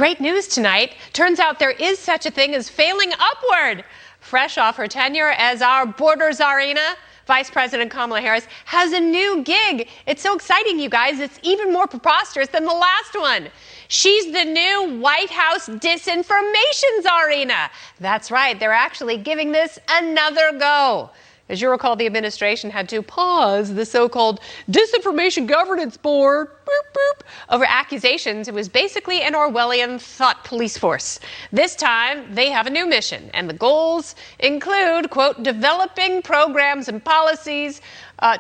Great news tonight. Turns out there is such a thing as failing upward. Fresh off her tenure as our border czarina, Vice President Kamala Harris has a new gig. It's so exciting, you guys. It's even more preposterous than the last one. She's the new White House disinformation czarina. That's right. They're actually giving this another go. As you recall, the administration had to pause the so-called Disinformation Governance Board over accusations it was basically an Orwellian thought police force. This time, they have a new mission, and the goals include, quote, developing programs and policies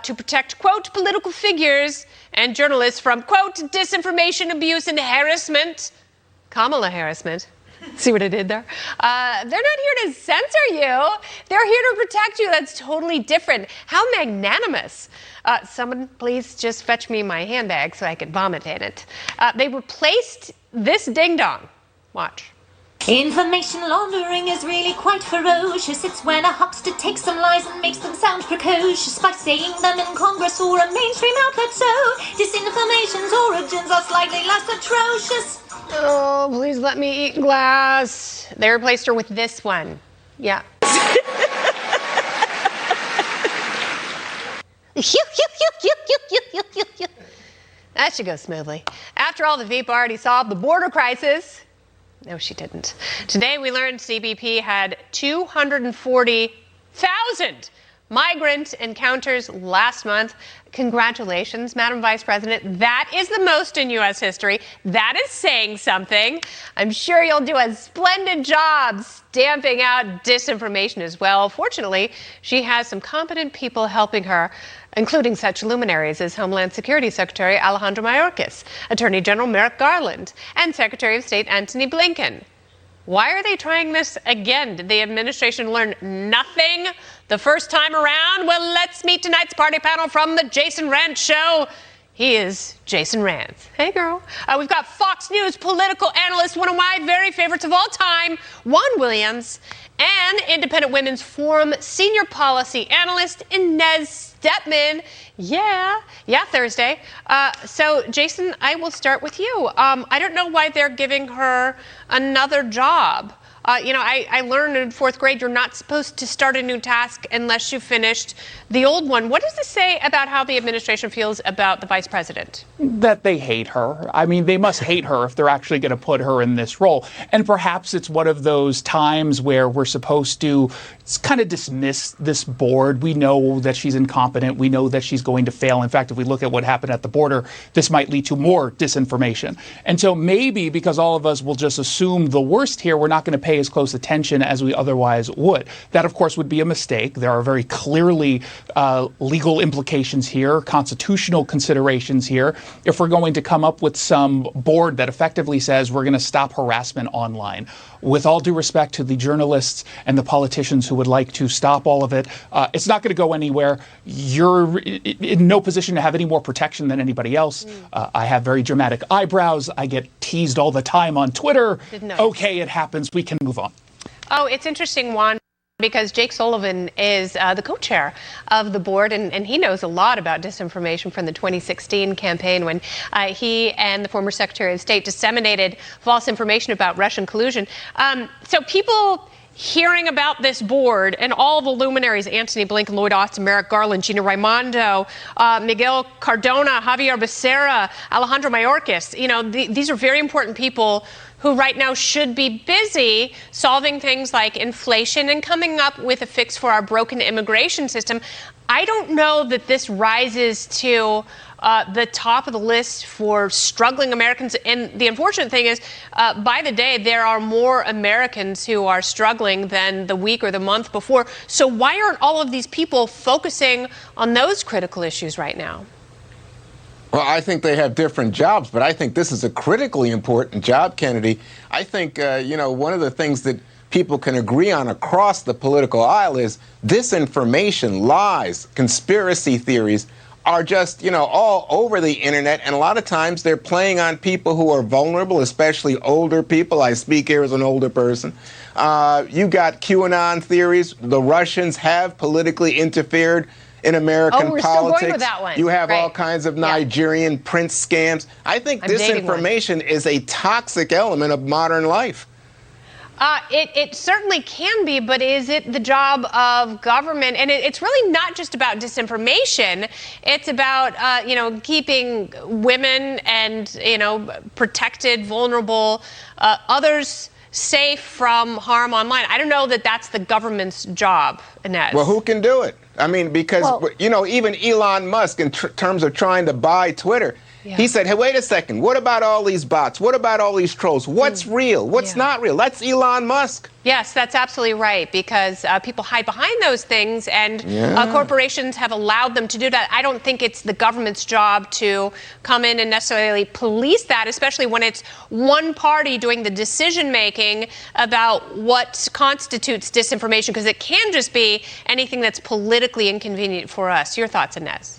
to protect, quote, political figures and journalists from, quote, disinformation, abuse, and harassment. Kamala harassment. See what I did there? They're not here to censor you. They're here to protect you. That's totally different. How magnanimous. Someone please just fetch me my handbag so I can vomit in it. They replaced this ding-dong. Watch. Information laundering is really quite ferocious. It's when a huckster takes some lies and makes them sound precocious by saying them in Congress or a mainstream outlet. So disinformation's origins are slightly less atrocious. Oh, please let me eat glass. They replaced her with this one. Yeah. That should go smoothly. After all, the VP already solved the border crisis. No, she didn't. Today, we learned CBP had 240,000 migrant encounters last month. Congratulations, Madam Vice President. That is the most in U.S. history. That is saying something. I'm sure you'll do a splendid job stamping out disinformation as well. Fortunately, she has some competent people helping her, including such luminaries as Homeland Security Secretary Alejandro Mayorkas, Attorney General Merrick Garland, and Secretary of State Antony Blinken. Why are they trying this again? Did the administration learn nothing the first time around? Well, let's meet tonight's party panel from the Jason Rantz Show. He is Jason Rantz. Hey, girl. We've got Fox News political analyst, one of my very favorites of all time, Juan Williams, and Independent Women's Forum senior policy analyst, Inez Stepman. Yeah, Thursday. So, Jason, I will start with you. I don't know why they're giving her another job. I learned in fourth grade you're not supposed to start a new task unless you finished the old one. What does this say about how the administration feels about the vice president? That they hate her. I mean, they must hate her if they're actually going to put her in this role. And perhaps it's one of those times where we're supposed to kind of dismiss this board. We know that she's incompetent. We know that she's going to fail. In fact, if we look at what happened at the border, this might lead to more disinformation. And so maybe because all of us will just assume the worst here, we're not going to pay as close attention as we otherwise would. That, of course, would be a mistake. There are very clearly legal implications here, constitutional considerations here. If we're going to come up with some board that effectively says we're going to stop harassment online, with all due respect to the journalists and the politicians who would like to stop all of it, it's not going to go anywhere. You're in no position to have any more protection than anybody else. I have very dramatic eyebrows. I get teased all the time on Twitter. Okay, it happens. We can move on. Oh, it's interesting, Juan, because Jake Sullivan is the co-chair of the board, and he knows a lot about disinformation from the 2016 campaign when he and the former Secretary of State disseminated false information about Russian collusion. So people hearing about this board and all the luminaries, Antony Blinken, Lloyd Austin, Merrick Garland, Gina Raimondo, Miguel Cardona, Javier Becerra, Alejandro Mayorkas, these are very important people who right now should be busy solving things like inflation and coming up with a fix for our broken immigration system. I don't know that this rises to the top of the list for struggling Americans. And the unfortunate thing is, by the day, there are more Americans who are struggling than the week or the month before. So why aren't all of these people focusing on those critical issues right now? Well, I think they have different jobs, but I think this is a critically important job, Kennedy. I think, one of the things that people can agree on across the political aisle is disinformation, lies, conspiracy theories are just, all over the internet. And a lot of times they're playing on people who are vulnerable, especially older people. I speak here as an older person. You got QAnon theories. The Russians have politically interfered in American we're still politics. going with that one. You have Right. all kinds of Yeah. Nigerian prince scams. I think I'm dating one. disinformation is a toxic element of modern life. It certainly can be, but is it the job of government? And it's really not just about disinformation. It's about, keeping women and, protected, vulnerable others safe from harm online. I don't know that that's the government's job, Inez. Well, who can do it? I mean, because, even Elon Musk, in terms of trying to buy Twitter, he said, hey, wait a second. What about all these bots? What about all these trolls? What's real? What's not real? That's Elon Musk. Yes, that's absolutely right, because people hide behind those things, and corporations have allowed them to do that. I don't think it's the government's job to come in and necessarily police that, especially when it's one party doing the decision-making about what constitutes disinformation, because it can just be anything that's politically inconvenient for us. Your thoughts, Inez?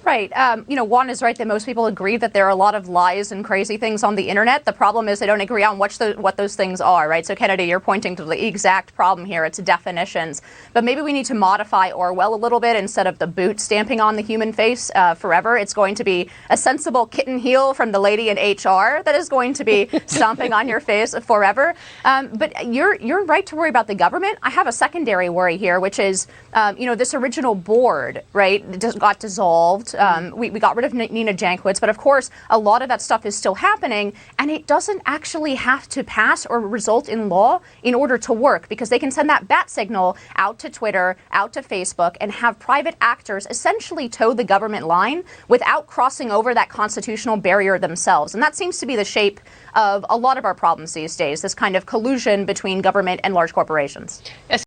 Right. Juan is right that most people agree that there are a lot of lies and crazy things on the internet. The problem is they don't agree on what those things are, right? So, Kennedy, you're pointing to the exact problem here. It's definitions. But maybe we need to modify Orwell a little bit. Instead of the boot stamping on the human face forever, it's going to be a sensible kitten heel from the lady in HR that is going to be stomping on your face forever. But you're right to worry about the government. I have a secondary worry here, which is, this original board, right, got dissolved. We got rid of Nina Jankowicz, but of course, a lot of that stuff is still happening, and it doesn't actually have to pass or result in law in order to work, because they can send that bat signal out to Twitter, out to Facebook, and have private actors essentially toe the government line without crossing over that constitutional barrier themselves. And that seems to be the shape of a lot of our problems these days, this kind of collusion between government and large corporations.